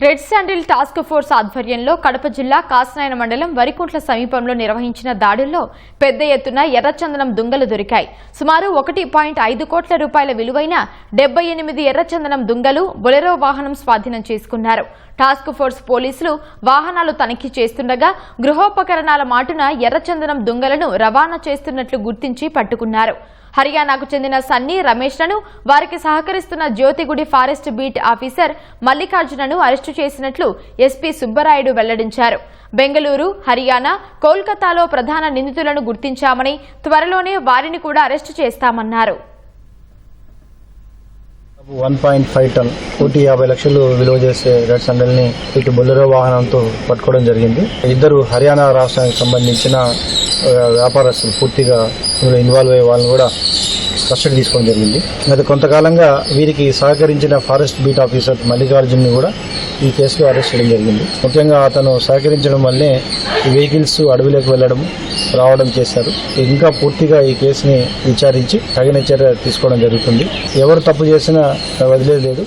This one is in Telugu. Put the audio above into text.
రెడ్ శాండిల్ టాస్క్ ఫోర్స్ ఆధ్వర్యంలో కడప జిల్లా కాసనాయన మండలం వరికుంట్ల సమీపంలో నిర్వహించిన దాడుల్లో పెద్ద ఎత్తున ఎర్రచందనం దుంగలు దొరికాయి. సుమారు 1.5 కోట్ల రూపాయల విలువైన 78 ఎర్రచందనం దుంగలు బొలెరో వాహనం స్వాధీనం చేసుకున్నారు. టాస్క్ ఫోర్స్ పోలీసులు వాహనాలు తనిఖీ చేస్తుండగా గృహోపకరణాల మాటున ఎర్రచందనం దుంగలను రవాణా చేస్తున్నట్లు గుర్తించి పట్టుకున్నారు. హర్యానాకు చెందిన సన్నీ రమేష్లను, వారికి సహకరిస్తున్న జ్యోతిగుడి ఫారెస్ట్ బీట్ ఆఫీసర్ మల్లికార్జునను అరెస్టు చేసినట్లు ఎస్పీ సుబ్బరాయుడు వెల్లడించారు. బెంగళూరు, హర్యానా, కోల్కతాలో ప్రధాన నిందితులను గుర్తించామని, త్వరలోనే వారిని కూడా అరెస్టు చేస్తామన్నారు. 1.5 టన్ 150 లక్షలు విలువ చేసే రెడ్ శాండిల్ ని ఇటు బొలెరో వాహనంతో పట్టుకోవడం జరిగింది. ఇద్దరు హర్యానా రాష్ట్రానికి సంబంధించిన వ్యాపారస్తులు పూర్తిగా ఇన్వాల్వ్ అయ్యే వాళ్ళని కూడా కస్టడీ తీసుకోవడం జరిగింది. గత కొంతకాలంగా వీరికి సహకరించిన ఫారెస్ట్ బీట్ ఆఫీసర్ మల్లికార్జున్ ని కూడా ఈ కేసులో అరెస్ట్ చేయడం జరిగింది. ముఖ్యంగా అతను సహకరించడం వల్లే ఈ వెహికల్స్ అడవిలోకి వెళ్లడం రావడం చేశారు. ఇంకా పూర్తిగా ఈ కేసుని విచారించి తగిన చర్య తీసుకోవడం జరుగుతుంది. ఎవరు తప్పు చేసినా వదిలేదు.